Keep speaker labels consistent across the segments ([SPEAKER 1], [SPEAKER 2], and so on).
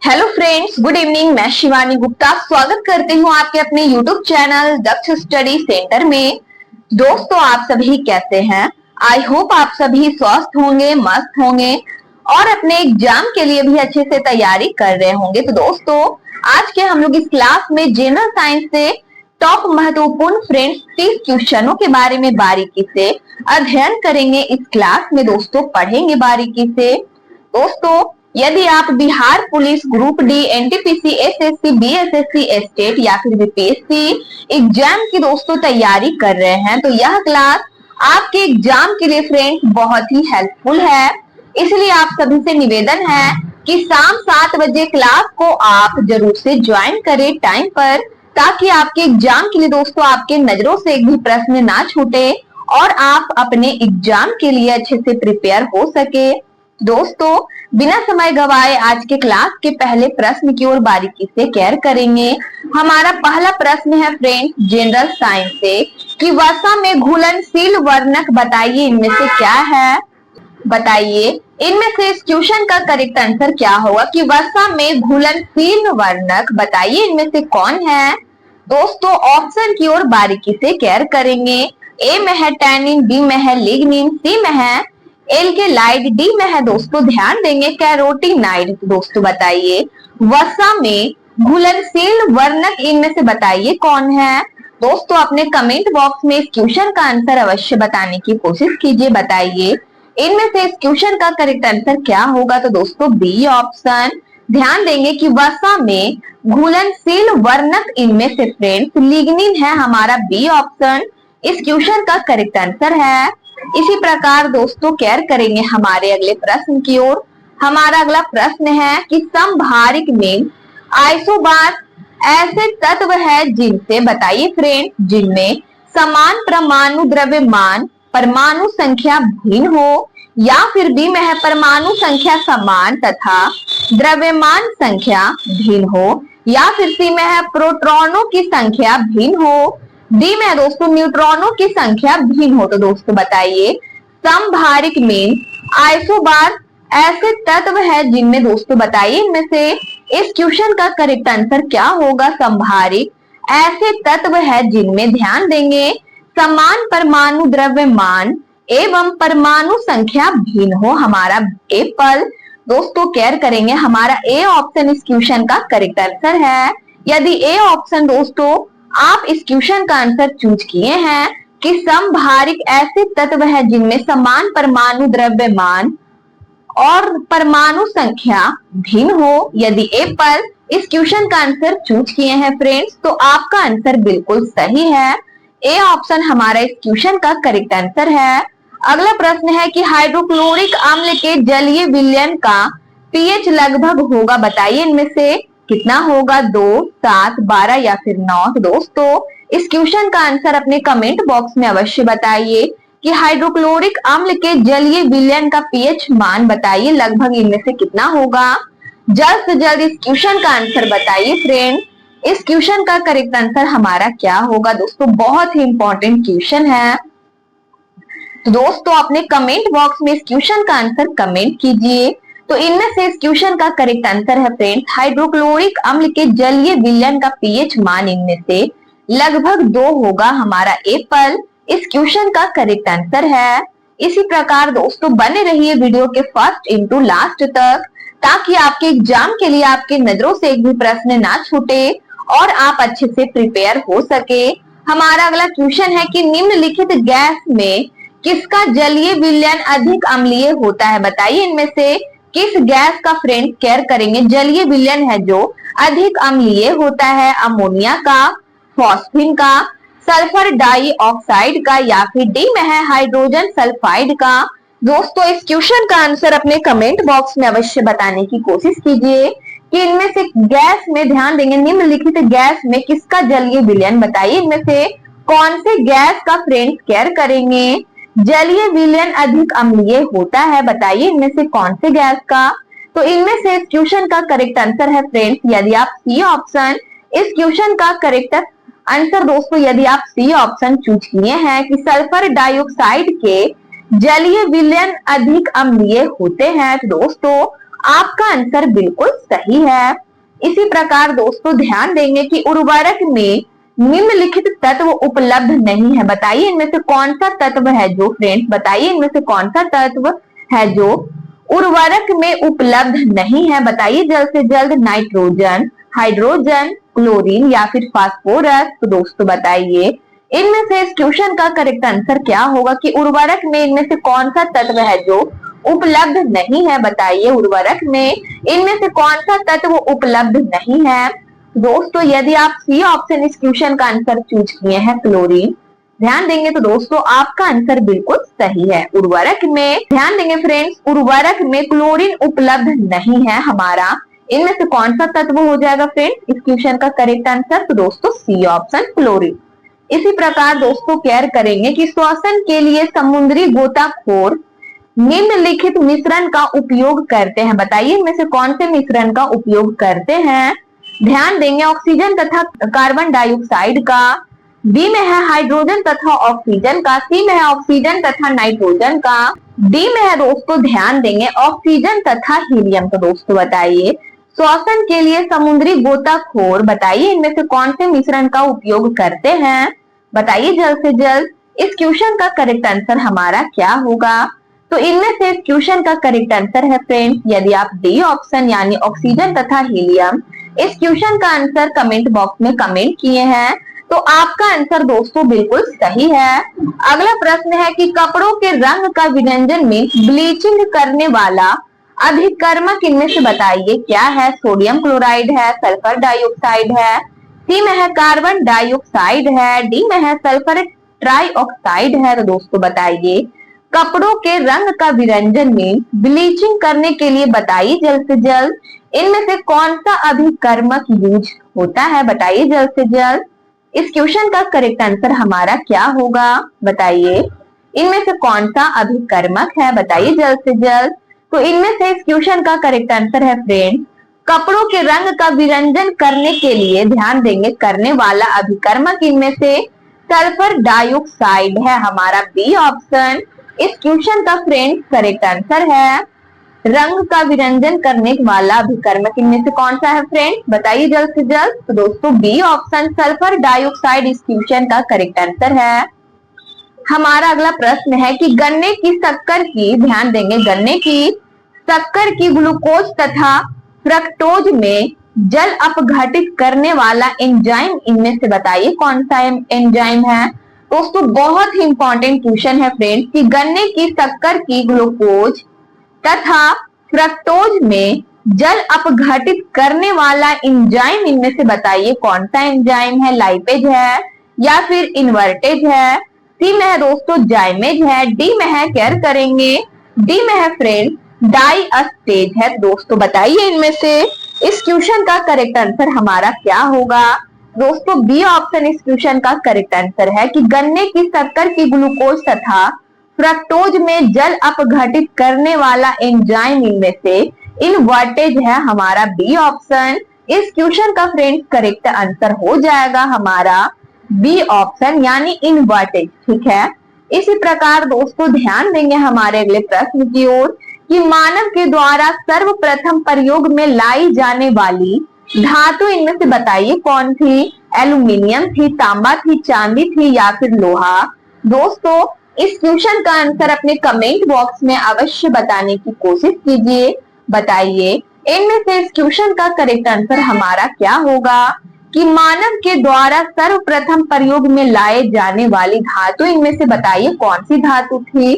[SPEAKER 1] Hello friends, good evening. मैं शिवानी गुप्ता स्वागत करती हूँ आपके अपने यूट्यूब चैनल दक्ष स्टडी सेंटर में। दोस्तों, आप सभी कैसे हैं? आई होप आप सभी स्वस्थ होंगे, मस्त होंगे और अपने एग्जाम के लिए भी अच्छे से तैयारी कर रहे होंगे। तो दोस्तों, आज के हम लोग इस क्लास में जनरल साइंस से टॉप महत्वपूर्ण फ्रेंड्स 30 क्वेश्चनों के बारे में बारीकी से अध्ययन करेंगे। इस क्लास में दोस्तों पढ़ेंगे बारीकी से। दोस्तों, यदि आप Bihar police group D, NTPC, SSC, BSSC, state या फिर बीपीएससी एग्जाम की दोस्तों तैयारी कर रहे हैं तो यह क्लास आपके एग्जाम के लिए फ्रेंड्स बहुत ही हेल्पफुल है। इसलिए आप सभी से निवेदन है कि शाम 7 बजे क्लास को आप जरूर से ज्वाइन करें टाइम पर, ताकि आपके एग्जाम के लिए दोस्तों आपके नजरों से एक भी प्रश्न ना छूटे और आप अपने एग्जाम के लिए अच्छे से प्रिपेयर हो सके। दोस्तों, बिना समय गवाए आज के क्लास के पहले प्रश्न की ओर बारीकी से केयर करेंगे। हमारा पहला प्रश्न है फ्रेंड्स जनरल साइंस से कि वसा में घुलनशील वर्णक बताइए इनमें से क्या है। बताइए इनमें से इस क्वेश्चन का करेक्ट आंसर क्या होगा कि वसा में घुलनशील वर्णक बताइए इनमें से कौन है। दोस्तों, ऑप्शन की ओर बारीकी से केयर करेंगे। ए में है टैनिन, बी में है लिग्निन, सी में है एल्केलाइड, डी में है दोस्तों ध्यान देंगे कैरोटीनाइड। दोस्तों बताइए वसा में घुलनशील वर्णक इनमें से बताइए कौन है। दोस्तों, अपने कमेंट बॉक्स में इस क्वेश्चन का आंसर अवश्य बताने की कोशिश कीजिए। बताइए इनमें से इस क्वेश्चन का करेक्ट आंसर क्या होगा। तो दोस्तों बी ऑप्शन। ध्यान देंगे कि वसा में घुलनशील वर्णक इनमें से फ्रेंड्स लिग्निन है। हमारा बी ऑप्शन इस क्वेश्चन का करेक्ट आंसर है। इसी प्रकार दोस्तों केयर करेंगे हमारे अगले प्रश्न की ओर। हमारा अगला प्रश्न है कि समभारिक में आइसोबार ऐसे तत्व है जिनसे बताइए फ्रेंड जिनमें समान परमाणु द्रव्यमान परमाणु संख्या भिन्न हो, या फिर बी में है परमाणु संख्या समान तथा द्रव्यमान संख्या भिन्न हो, या फिर सी में है प्रोटॉनों की संख्या भिन्न हो, डी में दोस्तों न्यूट्रॉनों की संख्या भिन्न हो। तो दोस्तों बताइए समभारिक में आइसोबार ऐसे तत्व है जिनमें दोस्तों बताइए इनमें से इस क्वेश्चन का करेक्ट आंसर क्या होगा। समभारिक ऐसे तत्व है जिनमें ध्यान देंगे समान परमाणु द्रव्यमान एवं परमाणु संख्या भिन्न हो। हमारा एप्पल। दोस्तों केयर करेंगे हमारा ए ऑप्शन इस क्वेश्चन का करेक्ट आंसर है। यदि ए ऑप्शन दोस्तों आप इस क्वेश्चन का आंसर चूज किए हैं कि समभारिक ऐसे तत्व है जिनमें समान परमाणु द्रव्यमान और परमाणु संख्या भिन्न हो, यदि एप्पल इस क्वेश्चन का आंसर चूज किए हैं फ्रेंड्स तो आपका आंसर बिल्कुल सही है। ए ऑप्शन हमारा इस क्वेश्चन का करेक्ट आंसर है। अगला प्रश्न है कि हाइड्रोक्लोरिक अम्ल के जलीय विलयन का पीएच लगभग होगा। बताइए इनमें से कितना होगा, 2, 7, 12 या फिर 9। दोस्तों इस क्वेश्चन का आंसर अपने कमेंट बॉक्स में अवश्य बताइए कि हाइड्रोक्लोरिक अम्ल के जलीय विलयन का पीएच मान बताइए लगभग इनमें से कितना होगा। जल्द से जल्द इस क्वेश्चन का आंसर बताइए फ्रेंड। इस क्वेश्चन का करेक्ट आंसर हमारा क्या होगा। दोस्तों बहुत ही इंपॉर्टेंट क्वेश्चन है, तो दोस्तों अपने कमेंट बॉक्स में इस क्वेश्चन का आंसर कमेंट कीजिए। तो इनमें से इस क्वेश्चन का करेक्ट आंसर है फ्रेंड हाइड्रोक्लोरिक अम्ल के जलीय विलयन का पीएच मान इनमें से लगभग 2 होगा। हमारा एप्पल इस क्वेश्चन का करेक्ट आंसर है। इसी प्रकार दोस्तों बने रहिए वीडियो के फर्स्ट इंटू लास्ट तक, ताकि आपके एग्जाम के लिए आपके नजरों से एक भी प्रश्न ना छूटे और आप अच्छे से प्रिपेयर हो सके। हमारा अगला क्वेश्चन है कि निम्नलिखित गैस में किसका जलीय विलयन अधिक अम्लीय होता है। बताइए इनमें से किस गैस का फ्रेंड केयर करेंगे जलीय विलयन है जो अधिक अम्लीय होता है। अमोनिया का, फॉस्फिन का, सल्फर डाइऑक्साइड का, या फिर डी में है हाइड्रोजन सल्फाइड का। दोस्तों इस क्वेश्चन का आंसर अपने कमेंट बॉक्स में अवश्य बताने की कोशिश कीजिए कि इनमें से गैस में ध्यान देंगे निम्नलिखित गैस में किसका जलीय विलयन बताइए इनमें से कौन से गैस का फ्रेंड्स केयर करेंगे जलीय विलयन अधिक अम्लीय होता है। बताइए इनमें से कौन से गैस का। तो इनमें से इस क्वेश्चन का करेक्ट आंसर है फ्रेंड्स यदि आप सी ऑप्शन इस क्वेश्चन का करेक्ट आंसर दोस्तों यदि आप सी ऑप्शन चूज किए हैं कि सल्फर डाइऑक्साइड के जलीय विलयन अधिक अम्लीय होते हैं। तो दोस्तों आपका आंसर बिल्कुल सही है। इसी प्रकार दोस्तों ध्यान देंगे कि उर्वरक में निम्नलिखित तत्व उपलब्ध नहीं है। बताइए इनमें से कौन सा तत्व है जो फ्रेंड्स, बताइए इनमें से कौन सा तत्व है जो उर्वरक में उपलब्ध नहीं है। बताइए जल्द से जल्द। नाइट्रोजन, हाइड्रोजन, क्लोरीन या फिर फास्फोरस। तो दोस्तों बताइए इनमें से इस क्वेश्चन का करेक्ट आंसर क्या होगा कि उर्वरक में इनमें से कौन सा तत्व है जो उपलब्ध नहीं है। बताइए उर्वरक में इनमें से कौन सा तत्व उपलब्ध नहीं है। दोस्तों यदि आप सी ऑप्शन इस क्वेश्चन का आंसर चूज किए हैं क्लोरीन, ध्यान देंगे तो दोस्तों आपका आंसर बिल्कुल सही है। उर्वरक में ध्यान देंगे फ्रेंड्स, उर्वरक में क्लोरीन उपलब्ध नहीं है हमारा। इनमें से कौन सा तत्व हो जाएगा फ्रेंड्स इस क्वेश्चन का करेक्ट आंसर? तो दोस्तों सी ऑप्शन क्लोरीन। इसी प्रकार दोस्तों केयर करेंगे कि श्वसन के लिए समुद्री गोताखोर निम्नलिखित मिश्रण का उपयोग करते हैं। बताइए इनमें से कौन से मिश्रण का उपयोग करते हैं। ध्यान देंगे ऑक्सीजन तथा कार्बन डाइऑक्साइड का, बी में है हाइड्रोजन तथा ऑक्सीजन का, सी में है ऑक्सीजन तथा नाइट्रोजन का, डी में है दोस्तों ध्यान देंगे ऑक्सीजन तथा हीलियम। तो दोस्तों बताइए श्वसन के लिए समुद्री गोताखोर, बताइए इनमें से कौन से मिश्रण का उपयोग करते हैं। बताइए जल्द से जल्द। इस क्वेश्चन का करेक्ट आंसर हमारा क्या होगा? तो इनमें से इस क्वेश्चन का करेक्ट आंसर है फ्रेंड्स, यदि आप डी ऑप्शन यानी ऑक्सीजन तथा हीलियम इस क्वेश्चन का आंसर कमेंट बॉक्स में कमेंट किए हैं तो आपका आंसर दोस्तों बिल्कुल सही है। अगला प्रश्न है कि कपड़ों के रंग का विरंजन में ब्लीचिंग करने वाला अभिकर्मक इनमें से बताइए क्या है। सोडियम क्लोराइड है, सल्फर डाइऑक्साइड है, सी में है कार्बन डाइऑक्साइड है, डी में है सल्फर ट्राइऑक्साइड है। तो दोस्तों बताइए कपड़ों के रंग का विरंजन में ब्लीचिंग करने के लिए बताइए जल्द से जल्द इनमें से कौन सा अभिकर्मक यूज होता है। बताइए जल्द से जल्द। इस क्वेश्चन का करेक्ट आंसर हमारा क्या होगा? बताइए इनमें से कौन सा अभिकर्मक है। बताइए जल्द से जल्द। तो इनमें से इस क्वेश्चन का करेक्ट आंसर है फ्रेंड कपड़ों के रंग का विरंजन करने के लिए ध्यान देंगे करने वाला अभिकर्मक इनमें से सल्फर डाइऑक्साइड है हमारा बी ऑप्शन इस क्वेश्चन का फ्रेंड करेक्ट आंसर है। रंग का विरंजन करने वाला अभिकर्मक इनमें से कौन सा है फ्रेंड? बताइए जल्द से जल्द। तो दोस्तों बी ऑप्शन सल्फर डाइऑक्साइड इस क्वेश्चन का करेक्ट आंसर है। हमारा अगला प्रश्न है कि गन्ने की शक्कर की, ध्यान देंगे गन्ने की शक्कर की ग्लूकोज तथा फ्रक्टोज में जल अपघटित करने वाला एंजाइम इनमें से बताइए कौन सा एंजाइम है। दोस्तों बहुत ही इंपॉर्टेंट क्वेश्चन है फ्रेंड्स कि गन्ने की शक्कर की ग्लूकोज तथा फ्रक्टोज में जल अपघटित करने वाला एंजाइम इनमें से बताइए कौन सा एंजाइम है। लाइपेज है या फिर इन्वर्टेज है, सी में है दोस्तों जाइमेज है, डी में है केयर करेंगे, डी में है फ्रेंड डाइएस्टेज है। दोस्तों बताइए इनमें से इस क्वेश्चन का करेक्ट आंसर हमारा क्या होगा। दोस्तों बी ऑप्शन इस क्वेश्चन का करेक्ट आंसर है कि गन्ने की शक्कर की ग्लूकोज तथा फ्रक्टोज में जल अपघटित करने वाला एंजाइम इनमें से इन्वर्टेज है हमारा बी ऑप्शन इस क्वेश्चन का फ्रेंड्स करेक्ट आंसर हो जाएगा हमारा बी ऑप्शन यानी इन्वर्टेज। ठीक है। इसी प्रकार दोस्तों ध्यान देंगे हमारे अगले प्रश्न की ओर कि मानव के द्वारा सर्वप्रथम प्रयोग में लाई जाने वाली धातु इनमें से बताइए कौन थी। एल्यूमिनियम थी, तांबा थी, चांदी थी या फिर लोहा। दोस्तों इस क्वेश्चन का आंसर अपने कमेंट बॉक्स में अवश्य बताने की कोशिश कीजिए। बताइए इनमें से इस क्वेश्चन का करेक्ट आंसर हमारा क्या होगा कि मानव के द्वारा सर्वप्रथम प्रयोग में लाए जाने वाली धातु इनमें से बताइए कौन सी धातु थी।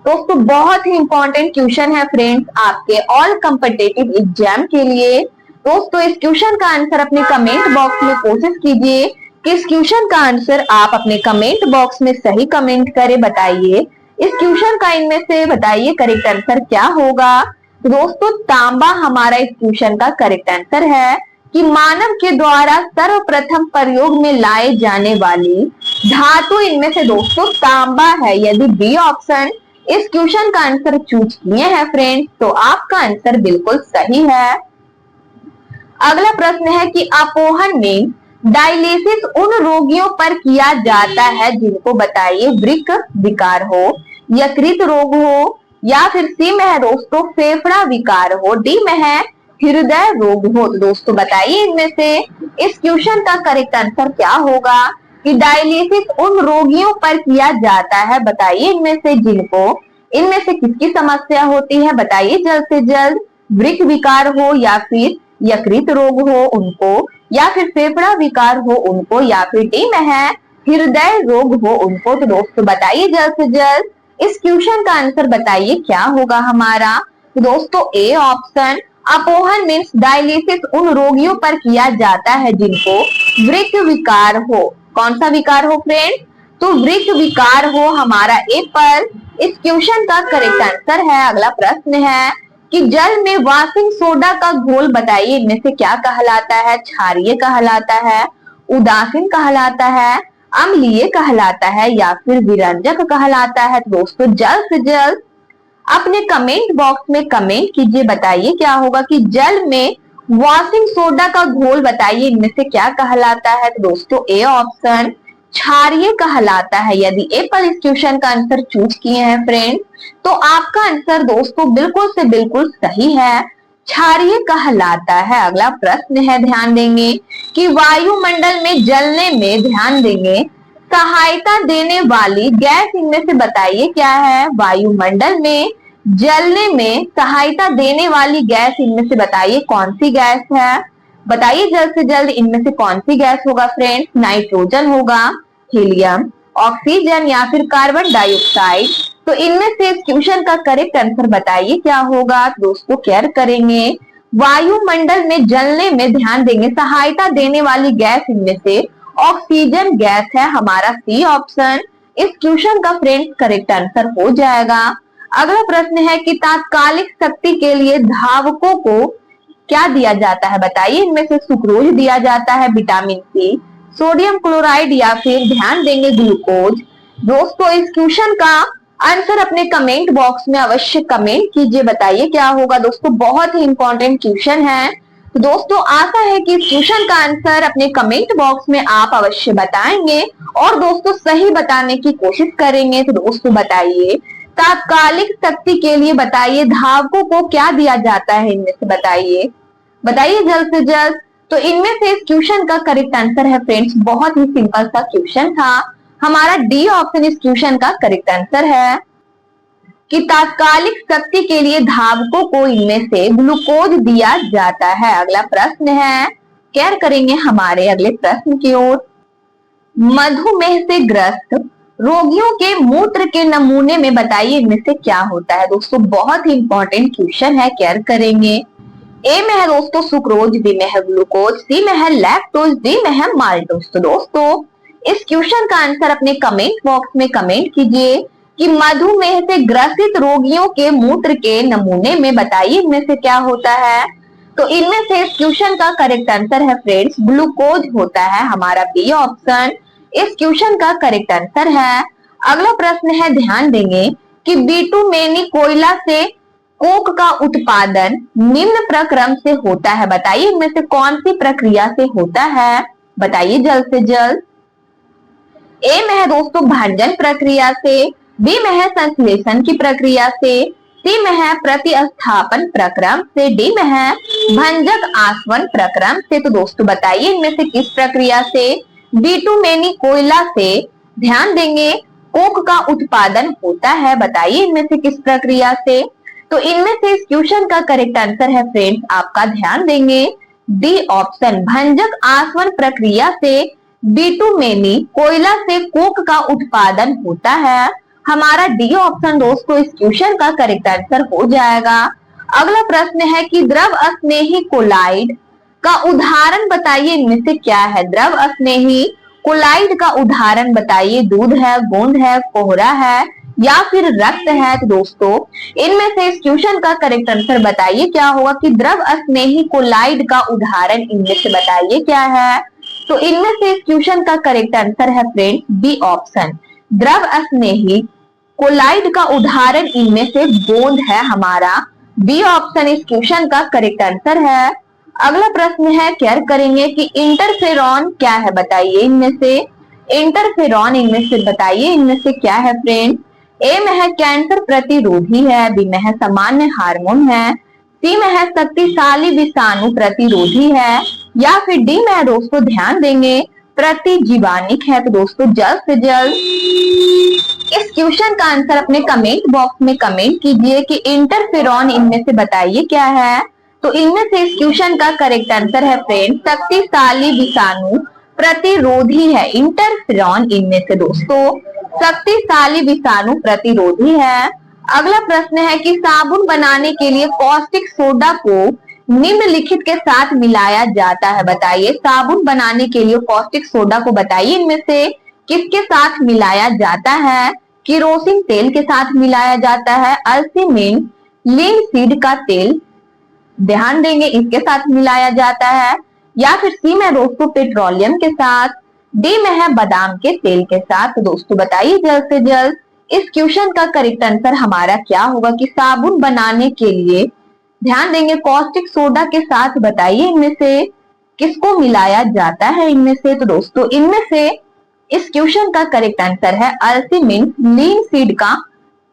[SPEAKER 1] दोस्तों बहुत ही इंपॉर्टेंट क्वेश्चन है फ्रेंड्स आपके ऑल कॉम्पिटिटिव एग्जाम के लिए। दोस्तों इस क्वेश्चन का आंसर अपने कमेंट बॉक्स में कोशिश कीजिए कि इस क्वेश्चन का आंसर आप अपने कमेंट बॉक्स में सही कमेंट करें। बताइए इस क्वेश्चन का इनमें से बताइए करेक्ट आंसर क्या होगा। दोस्तों तांबा हमारा इस क्वेश्चन का करेक्ट आंसर है कि मानव के द्वारा सर्वप्रथम प्रयोग में लाए जाने वाली धातु इनमें से दोस्तों तांबा है। यदि बी ऑप्शन इस क्वेश्चन का आंसर चूज किए हैं फ्रेंड्स तो आपका आंसर बिल्कुल सही है। अगला प्रश्न है कि अपोहन में डायलिसिस उन रोगियों पर किया जाता है जिनको बताइए वृक्क विकार हो, यकृत रोग हो या फिर सी में है दोस्तों फेफड़ा विकार हो, डी में है हृदय रोग हो। तो दोस्तों बताइए इनमें से इस क्वेश्चन का करेक्ट आंसर क्या होगा कि डायलिसिस उन रोगियों पर किया जाता है, बताइए इनमें से जिनको इनमें से किसकी समस्या होती है, बताइए जल्द से जल्द। वृक्क विकार हो या फिर यकृत रोग हो उनको, या फिर फेफड़ा विकार हो उनको, या फिर डी में है हृदय रोग हो उनको। तो दोस्तों बताइए जल्द से जल्द इस क्वेश्चन का आंसर बताइए क्या होगा हमारा। तो दोस्तों ए ऑप्शन अपोहन मीन्स डायलिसिस उन रोगियों पर किया जाता है जिनको वृक्क विकार हो। कौन सा विकार हो फ्रेंड? तो वृक्क विकार हो हमारा ए पर इस क्वेश्चन का करेक्ट आंसर है। अगला प्रश्न है कि जल में वाशिंग सोडा का घोल बताइए इनमें से क्या कहलाता है, क्षारीय कहलाता है, उदासीन कहलाता है, अम्लीय कहलाता है, या फिर विरंजक कहलाता है। तो दोस्तों जल्द से जल्द अपने कमेंट बॉक्स में कमेंट कीजिए, बताइए क्या होगा कि जल में वॉशिंग सोडा का घोल बताइए इनमें से क्या कहलाता है। तो दोस्तों ए ऑप्शन क्षारीय कहलाता है। यदि ए पर इस क्वेश्चन का आंसर चूज किए हैं फ्रेंड तो आपका आंसर दोस्तों बिल्कुल से बिल्कुल सही है, क्षारीय कहलाता है। अगला प्रश्न है, ध्यान देंगे कि वायुमंडल में जलने में ध्यान देंगे सहायता देने वाली गैस इनमें से बताइए क्या है। वायुमंडल में जलने में सहायता देने वाली गैस इनमें से बताइए कौन सी गैस है, बताइए जल्द से जल्द इनमें से कौन सी गैस होगा फ्रेंड्स। नाइट्रोजन होगा, हीलियम, ऑक्सीजन, या फिर कार्बन डाइऑक्साइड। तो इनमें से इस क्वेश्चन का करेक्ट आंसर बताइए क्या होगा। दोस्तों केयर करेंगे वायुमंडल में जलने में ध्यान देंगे सहायता देने वाली गैस इनमें से ऑक्सीजन गैस है, हमारा सी ऑप्शन इस क्वेश्चन का फ्रेंड्स करेक्ट आंसर हो जाएगा। अगला प्रश्न है कि तात्कालिक शक्ति के लिए धावकों को क्या दिया जाता है, बताइए इनमें से सुक्रोज दिया जाता है, विटामिन सी, सोडियम क्लोराइड, या फिर ध्यान देंगे ग्लूकोज। दोस्तों इस क्वेश्चन का आंसर अपने कमेंट बॉक्स में अवश्य कमेंट कीजिए, बताइए क्या होगा। दोस्तों बहुत ही इंपॉर्टेंट क्वेश्चन है, तो दोस्तों आशा है कि इस क्वेश्चन का आंसर अपने कमेंट बॉक्स में आप अवश्य बताएंगे और दोस्तों सही बताने की कोशिश करेंगे। तो दोस्तों बताइए तात्कालिक शक्ति के लिए बताइए धावकों को क्या दिया जाता है इनमें से, बताइए बताइए जल्द से जल्द। तो इनमें से इस क्वेश्चन का करेक्ट आंसर है फ्रेंड्स, बहुत ही सिंपल सा क्वेश्चन था, हमारा डी ऑप्शन इस क्वेश्चन का करेक्ट आंसर है कि तात्कालिक शक्ति के लिए धावकों को इनमें से ग्लूकोज दिया जाता है। अगला प्रश्न है, केयर करेंगे हमारे अगले प्रश्न की ओर। मधुमेह से ग्रस्त रोगियों के मूत्र के नमूने में बताइए इनमें से क्या होता है। दोस्तों बहुत ही इंपॉर्टेंट क्वेश्चन है, केयर करेंगे। ए में है दोस्तों सुक्रोज, बी में है ग्लूकोज, सी में है लैक्टोज, डी में है माल्टोज। तो दोस्तों इस क्वेश्चन का आंसर अपने कमेंट बॉक्स में कमेंट कीजिए कि मधुमेह से ग्रसित रोगियों के मूत्र के नमूने में बताइए इनमें से क्या होता है। तो इनमें से इस क्वेश्चन का करेक्ट आंसर है फ्रेंड्स ग्लूकोज होता है, हमारा बी ऑप्शन इस क्वेश्चन का करेक्ट आंसर है। अगला प्रश्न है, ध्यान देंगे कि बिटुमेनी कोयला से कोक का उत्पादन निम्न प्रक्रम से होता है, बताइए इनमें से कौन सी प्रक्रिया से होता है, बताइए जल्द से जल्द। ए में है दोस्तों भंजन प्रक्रिया से, बी में है संश्लेषण की प्रक्रिया से, सी में है प्रतिस्थापन प्रक्रम से, डी में है भंजक आसवन प्रक्रम से। तो दोस्तों बताइए इनमें से किस प्रक्रिया से बिटुमेनी कोयला से ध्यान देंगे कोक का उत्पादन होता है, बताइए इनमें से किस प्रक्रिया से। तो इनमें से इस क्वेश्चन का करेक्ट आंसर है फ्रेंड्स आपका ध्यान देंगे डी ऑप्शन भंजक आसवन प्रक्रिया से बिटुमेनी कोयला से कोक का उत्पादन होता है, हमारा डी ऑप्शन दोस्तों इस क्वेश्चन का करेक्ट आंसर हो जाएगा। अगला प्रश्न है कि द्रव स्नेही कोलाइड का उदाहरण बताइए इनमें से क्या है। द्रव स्नेही कोलाइड का उदाहरण बताइए, दूध है, गोंद है, कोहरा है, या फिर रक्त है। तो दोस्तों इनमें से इस क्वेश्चन का करेक्ट आंसर बताइए क्या होगा कि द्रव स्नेही कोलाइड का उदाहरण इनमें से बताइए क्या है। तो इनमें से इस क्वेश्चन का करेक्ट आंसर है फ्रेंड्स बी ऑप्शन द्रव स्नेही कोलाइड का उदाहरण इनमें से गोंद है, हमारा बी ऑप्शन इस क्वेश्चन का करेक्ट आंसर है। अगला प्रश्न है, केयर करेंगे कि इंटरफेरॉन क्या है, बताइए इनमें से इंटरफेरॉन इनमें से बताइए इनमें से क्या है फ्रेंड्स। ए में है कैंसर प्रतिरोधी है, बी में है सामान्य हार्मोन है, सी में है शक्तिशाली विषाणु प्रतिरोधी है, या फिर डी में है दोस्तों ध्यान देंगे प्रतिजीवानिक है। तो दोस्तों जल्द से जल्द इस क्वेश्चन का आंसर अपने कमेंट बॉक्स में कमेंट कीजिए कि इंटरफेरॉन इनमें से बताइए क्या है। तो इनमें से इस क्वेश्चन का करेक्ट आंसर है फ्रेंड शक्तिशाली विषाणु प्रतिरोधी है। इंटरफेरॉन इनमें से दोस्तों शक्तिशाली विषाणु प्रतिरोधी है। अगला प्रश्न है कि साबुन बनाने के लिए कॉस्टिक सोडा को निम्नलिखित के साथ मिलाया जाता है, बताइए। साबुन बनाने के लिए कॉस्टिक सोडा को बताइए इनमें से किसके साथ मिलाया जाता है। किरोसिन तेल के साथ मिलाया जाता है, अल्सीमिन लिनसीड का तेल ध्यान देंगे इसके साथ मिलाया जाता है, या फिर सी में दोस्तों पेट्रोलियम के साथ, डी में है बादाम के तेल के साथ। तो दोस्तों बताइए जल्द से जल्द इस क्वेश्चन का करेक्ट आंसर हमारा क्या होगा कि साबुन बनाने के लिए ध्यान देंगे कॉस्टिक सोडा के साथ बताइए इनमें से किसको मिलाया जाता है इनमें से। तो दोस्तों इनमें से इस क्वेश्चन का करेक्ट आंसर है अल्सीमिन लिनसीड का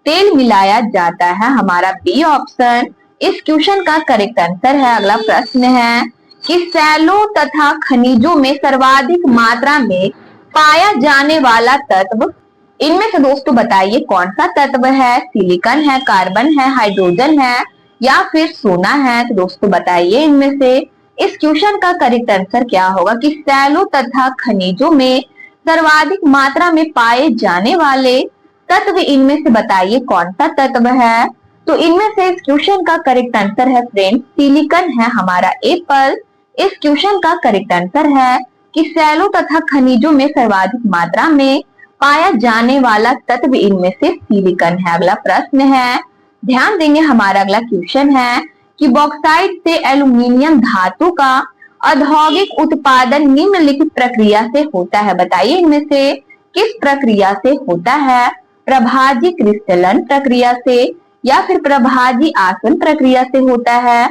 [SPEAKER 1] तेल मिलाया जाता है, हमारा बी ऑप्शन इस क्वेश्चन का करेक्ट आंसर है। अगला प्रश्न है कि सैलों तथा खनिजों में सर्वाधिक मात्रा में पाया जाने वाला तत्व इनमें से दोस्तों बताइए कौन सा तत्व है। सिलिकॉन है, कार्बन है, हाइड्रोजन है, या फिर सोना है। तो दोस्तों बताइए इनमें से इस क्वेश्चन का करेक्ट आंसर क्या होगा कि सैलों तथा खनिजों में सर्वाधिक मात्रा में पाए जाने वाले तत्व इनमें से बताइए कौन सा तत्व है। तो इनमें से इस क्वेश्चन का करेक्ट आंसर है फ्रेंड सिलिकॉन है, हमारा एप्पल इस क्वेश्चन का करेक्ट आंसर है कि सैलों तथा खनिजों में सर्वाधिक मात्रा में पाया जाने वाला तत्व इनमें से सिलिकॉन है। अगला प्रश्न है ध्यान देंगे हमारा अगला क्वेश्चन है कि बॉक्साइट से एल्यूमिनियम धातु का औद्योगिक उत्पादन निम्नलिखित प्रक्रिया से होता है, बताइए इनमें से किस प्रक्रिया से होता है। प्रभाजी क्रिस्टलन प्रक्रिया से, या फिर प्रभाजी आसवन प्रक्रिया से होता है।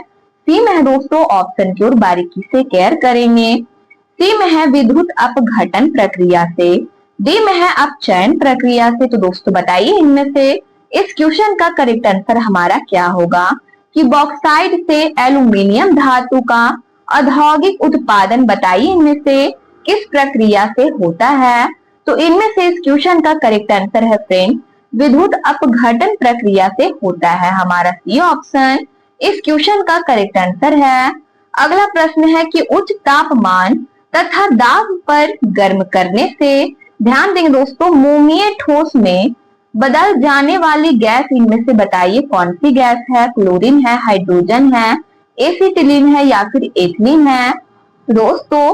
[SPEAKER 1] सी में है दोस्तों ऑप्शन की ओर बारीकी से केयर करेंगे, सी में है विद्युत अपघटन प्रक्रिया से, डी में है अपचयन प्रक्रिया से। तो दोस्तों बताइए इनमें से इस क्वेश्चन का करेक्ट आंसर हमारा क्या होगा कि बॉक्साइट से एल्यूमिनियम धातु का औद्योगिक उत्पादन बताइए इनमें से किस प्रक्रिया से होता है। तो इनमें से इस क्वेश्चन का करेक्ट आंसर है फ्रेंड विद्युत अपघटन प्रक्रिया से होता है, हमारा सी ऑप्शन इस क्वेश्चन का करेक्ट आंसर है। अगला प्रश्न है कि उच्च तापमान तथा दाब पर गर्म करने से ध्यान देंगे दोस्तों मोमीय ठोस में बदल जाने वाली गैस इनमें से बताइए कौन सी गैस है। क्लोरीन है, हाइड्रोजन है, एसिटिलीन है, या फिर एथिलीन है। दोस्तों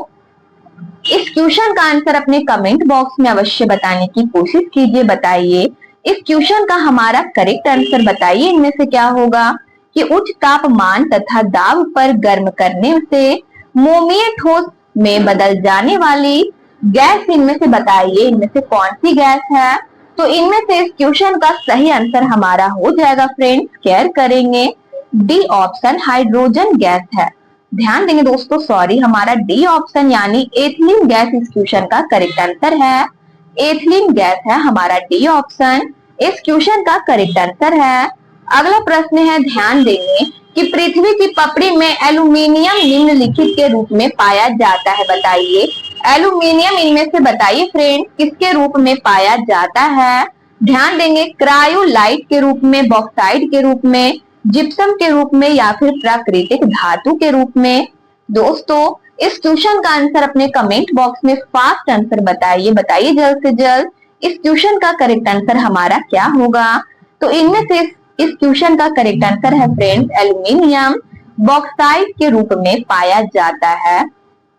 [SPEAKER 1] इस क्वेश्चन का आंसर अपने कमेंट बॉक्स में अवश्य बताने की कोशिश कीजिए। बताइए इस क्वेश्चन का हमारा करेक्ट आंसर बताइए इनमें से क्या होगा कि उच्च तापमान तथा दाब पर गर्म करने से मोमीय ठोस में बदल जाने वाली गैस इनमें से बताइए इनमें से कौन सी गैस है। तो इनमें से इस क्वेश्चन का सही आंसर हमारा हो जाएगा फ्रेंड्स केयर करेंगे डी ऑप्शन हाइड्रोजन गैस है। ध्यान देंगे दोस्तों सॉरी हमारा डी ऑप्शन यानी एथिलीन गैस इस क्वेश्चन का करेक्ट आंसर है। एथिलीन गैस है हमारा डी ऑप्शन इस क्वेश्चन का करेक्ट आंसर है। अगला प्रश्न है ध्यान देंगे कि पृथ्वी की पपड़ी में एल्यूमिनियम निम्नलिखित के रूप में पाया जाता है, बताइए एल्यूमिनियम इनमें से बताइए फ्रेंड किसके रूप में पाया जाता है। ध्यान देंगे क्रायोलाइट के रूप में, बॉक्साइट के रूप में, जिप्सम के रूप में, या फिर प्राकृतिक धातु के रूप में। दोस्तों इस क्वेश्चन का आंसर अपने कमेंट बॉक्स में फास्ट आंसर बताइए, बताइए जल्द से जल्द इस क्वेश्चन का करेक्ट आंसर हमारा क्या होगा। तो इनमें से इस क्वेश्चन का करेक्ट आंसर है फ्रेंड्स एल्यूमिनियम बॉक्साइट के रूप में पाया जाता है,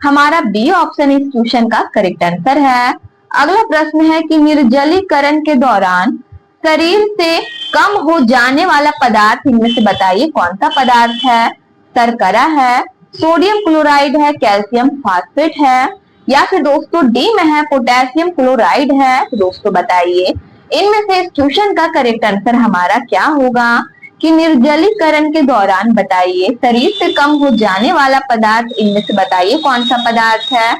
[SPEAKER 1] हमारा बी ऑप्शन इस क्वेश्चन का करेक्ट आंसर है। अगला प्रश्न है कि निर्जलीकरण के दौरान शरीर से कम हो जाने वाला पदार्थ इनमें से बताइए कौन सा पदार्थ है। शर्करा है, सोडियम क्लोराइड है, कैल्शियम फॉस्फेट है, या फिर दोस्तों डी में है पोटेशियम क्लोराइड है। तो दोस्तों बताइए इनमें से इस क्वेश्चन का करेक्ट आंसर हमारा क्या होगा कि निर्जलीकरण के दौरान बताइए शरीर से कम हो जाने वाला पदार्थ इनमें से बताइए कौन सा पदार्थ है।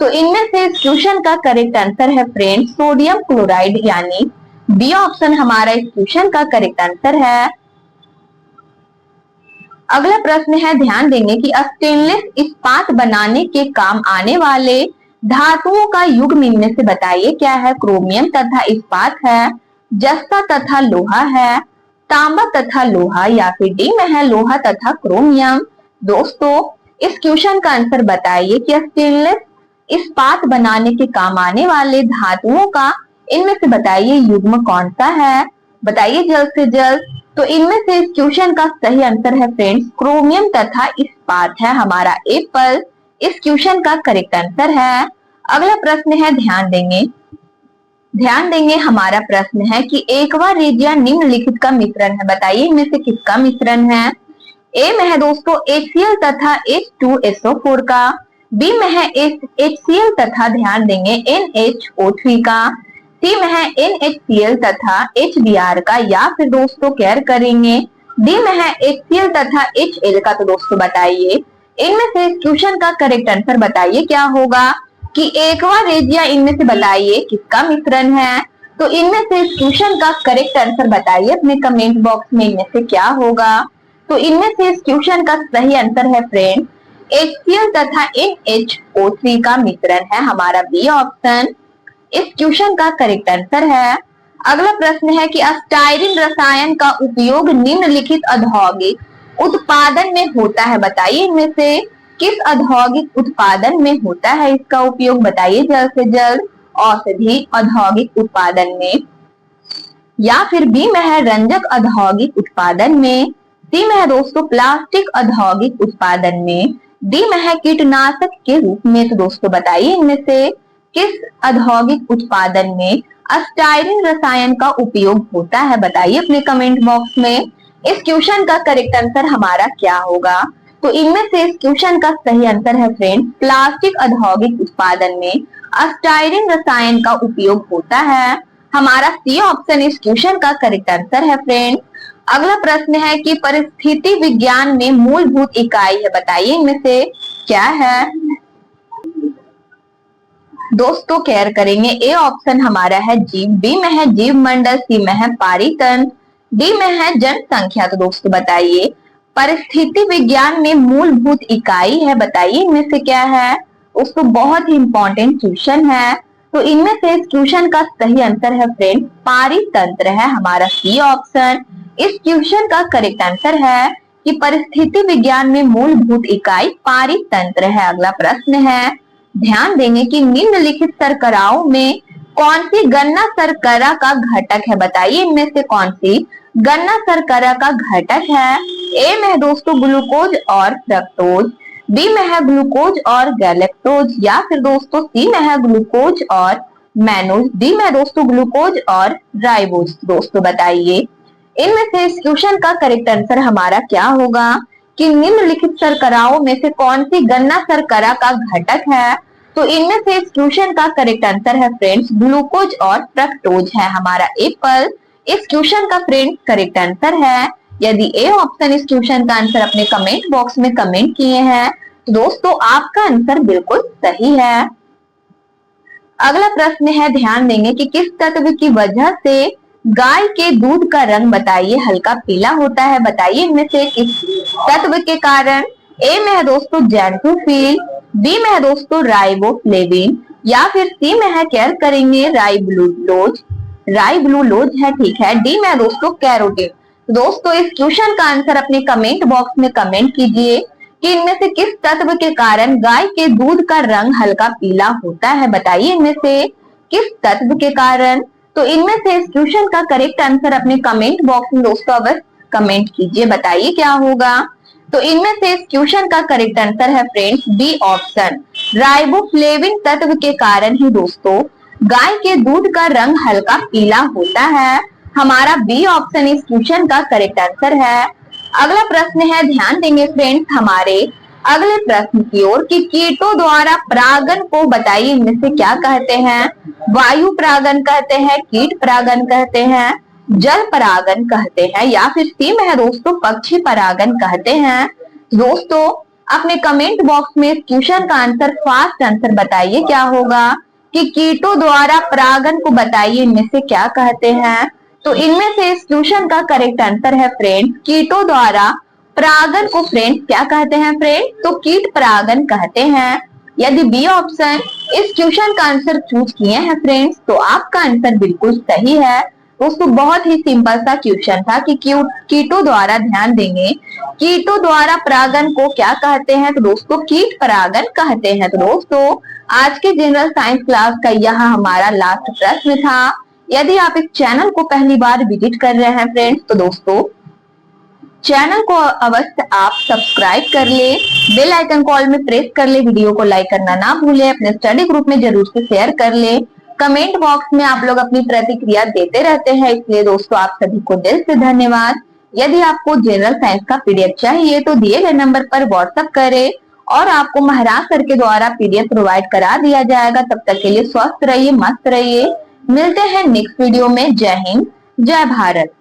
[SPEAKER 1] तो इनमें से इस क्वेश्चन का करेक्ट आंसर है फ्रेंड सोडियम क्लोराइड यानी बी ऑप्शन हमारा इस क्वेश्चन का करेक्ट आंसर है। अगला प्रश्न है, ध्यान देंगे कि स्टेनलेस इस्पात बनाने के काम आने वाले धातुओं का युग्म इनमें से बताइए क्या है। क्रोमियम तथा इस्पात है, जस्ता तथा लोहा है, तांबा तथा लोहा, या फिर डी में है लोहा तथा क्रोमियम। दोस्तों इस क्वेश्चन का आंसर बताइए कि स्टेनलेस इस्पात बनाने के काम आने वाले धातुओं का इनमें से बताइए युग्म कौन सा है, बताइए जल्द से जल्द। तो इनमें से इस क्वेश्चन का सही आंसर है फ्रेंड्स क्रोमियम तथा इस्पात है हमारा एप्पल इस क्वेश्चन का करेक्ट आंसर है। अगला प्रश्न है, ध्यान देंगे हमारा प्रश्न है कि एक्वा रेजिया निम्नलिखित का मिश्रण है, बताइए इनमें से किसका मिश्रण है। ए में है दोस्तों HCl तथा H2SO4 का, बी में है HCl तथा ध्यान देंगे NHO3 का, सी में है NHCl तथा HBr का, या फिर दोस्तों केयर करेंगे डी में है HCl तथा HL का। तो दोस्तों बताइए इनमें से इस क्वेश्चन का करेक्ट आंसर बताइए क्या होगा कि एक्वा रेजिया इनमें से बताइए किसका मिश्रण है। तो इनमें से इस क्वेश्चन का करेक्ट आंसर बताइए अपने कमेंट बॉक्स में इनमें से क्या होगा। तो इनमें से इस क्वेश्चन का सही आंसर है फ्रेंड HCl तथा NHO3 का मिश्रण है हमारा बी ऑप्शन इस क्वेश्चन का करेक्ट आंसर है। अगला प्रश्न है कि स्टाइरिन रसायन का उपयोग निम्नलिखित औद्योगिक उत्पादन में होता है, बताइए इनमें से किस औद्योगिक उत्पादन में होता है इसका उपयोग, बताइए जल्द से जल्द। औषधि औद्योगिक उत्पादन में, या फिर बी में है रंजक औद्योगिक उत्पादन में, सी में है दोस्तों प्लास्टिक औद्योगिक उत्पादन में, डी में है कीटनाशक के रूप में। तो दोस्तों बताइए इनमें से किस औद्योगिक उत्पादन में स्टाइरिन रसायन का उपयोग होता है, बताइए अपने कमेंट बॉक्स में। इस क्वेश्चन का करेक्ट आंसर हमारा क्या होगा। तो इनमें से इस क्वेश्चन का सही आंसर है फ्रेंड प्लास्टिक औद्योगिक उत्पादन में स्टाइरिन रसायन का उपयोग होता है हमारा सी ऑप्शन इस क्वेश्चन का करेक्ट आंसर है फ्रेंड। अगला प्रश्न है कि परिस्थिति विज्ञान में मूलभूत इकाई है, बताइए इनमें से क्या है। दोस्तों केयर करेंगे ए ऑप्शन हमारा है जीव, बी में है जीव मंडल, सी में है पारितंत्र, डी में है जनसंख्या। तो दोस्तों बताइए परिस्थिति विज्ञान में मूलभूत इकाई है, बताइए इनमें से क्या है। दोस्तों बहुत ही इंपॉर्टेंट क्वेश्चन है। तो इनमें से इस क्वेश्चन का सही आंसर है फ्रेंड पारितंत्र है हमारा सी ऑप्शन इस क्वेश्चन का करेक्ट आंसर है कि परिस्थिति विज्ञान में मूलभूत इकाई पारितंत्र है। अगला प्रश्न है, ध्यान देंगे कि निम्नलिखित शर्कराओं में कौन सी गन्ना शर्करा का घटक है, बताइए इनमें से कौन सी गन्ना शर्करा का घटक है। ए में है दोस्तों ग्लूकोज और फ्रक्टोज, बी में है ग्लूकोज और गैलेक्टोज, या फिर दोस्तों सी में है ग्लूकोज और मैनोज, डी में है दोस्तों ग्लूकोज और राइबोज। दोस्तों बताइए इनमें से इस क्वेश्चन का करेक्ट आंसर हमारा क्या होगा कि निम्नलिखित शर्कराओं में से कौन सी गन्ना शर्करा का घटक है। तो इनमें से इस क्वेश्चन का करेक्ट आंसर है फ्रेंड्स ग्लूकोज और फ्रक्टोज है हमारा एप्पल इस क्वेश्चन का फ्रेंड्स करेक्ट आंसर है। यदि ए ऑप्शन इस क्वेश्चन का आंसर अपने कमेंट बॉक्स में कमेंट किए हैं तो दोस्तों आपका आंसर बिल्कुल सही है। अगला प्रश्न है, ध्यान देंगे कि किस तत्व की वजह से गाय के दूध का रंग बताइए हल्का पीला होता है, बताइए इनमें से किस तत्व के कारण। ए में है दोस्तों जेंटोफिल, बी में है दोस्तों राइबोफ्लेविन, या फिर सी में है केयर करेंगे राइब्लूलोज है, ठीक है, डी में है दोस्तों कैरोटीन। दोस्तों इस क्वेश्चन का आंसर अपने कमेंट बॉक्स में कमेंट कीजिए कि इनमें से किस तत्व के कारण गाय के दूध का रंग हल्का पीला होता है, बताइए इनमें से किस तत्व के कारण। तो इनमें से इस क्वेश्चन का करेक्ट आंसर अपने कमेंट बॉक्स में दोस्तों अवश्य कमेंट कीजिए, बताइए क्या होगा। तो इनमें से इस क्वेश्चन का करेक्ट आंसर है फ्रेंड्स बी ऑप्शन राइबोफ्लेविन तत्व के कारण ही दोस्तों गाय के दूध का रंग हल्का पीला होता है हमारा बी ऑप्शन इस क्वेश्चन का करेक्ट आंसर है। अगला प्रश्न है, ध्यान देंगे फ्रेंड्स हमारे अगले प्रश्न की ओर कि कीटों द्वारा परागन को बताइए इनमें से क्या कहते हैं। वायु परागन कहते हैं, कीट परागन कहते हैं, जल परागन कहते हैं, या फिर सी में है दोस्तों पक्षी परागन कहते हैं। दोस्तों अपने कमेंट बॉक्स में इस क्वेश्चन का आंसर फास्ट आंसर बताइए क्या होगा कि कीटों द्वारा परागन को बताइए इनमें से क्या कहते हैं। तो इनमें से इस क्वेश्चन का करेक्ट आंसर है फ्रेंड्स, कीटों द्वारा परागन को फ्रेंड्स क्या कहते हैं फ्रेंड्स, तो कीट परागन कहते हैं। यदि बी ऑप्शन इस क्वेश्चन का आंसर चूज किए हैं फ्रेंड्स, तो आपका आंसर बिल्कुल सही है। दोस्तों बहुत ही सिंपल सा क्वेश्चन था कि कीटों द्वारा, ध्यान देंगे, कीटों द्वारा परागन को क्या कहते हैं, तो दोस्तों कीट परागन कहते हैं। तो दोस्तों आज के जनरल साइंस क्लास का यह हमारा लास्ट प्रश्न था। यदि आप इस चैनल को पहली बार विजिट कर रहे हैं फ्रेंड्स, तो दोस्तों चैनल को अवश्य आप सब्सक्राइब कर ले, बेल आइकन को ऑल में प्रेस कर ले, वीडियो को लाइक करना ना भूले, अपने स्टडी ग्रुप में जरूर से शेयर कर ले। कमेंट बॉक्स में आप लोग अपनी प्रतिक्रिया देते रहते हैं, इसलिए दोस्तों आप सभी को दिल से धन्यवाद। यदि आपको जनरल साइंस का पीडीएफ चाहिए तो दिए गए नंबर पर व्हाट्सएप करें और आपको महाराज सर के द्वारा पीडीएफ प्रोवाइड करा दिया जाएगा। तब तक के लिए स्वस्थ रहिए, मस्त रहिए। मिलते हैं नेक्स्ट वीडियो में। जय हिंद, जय भारत।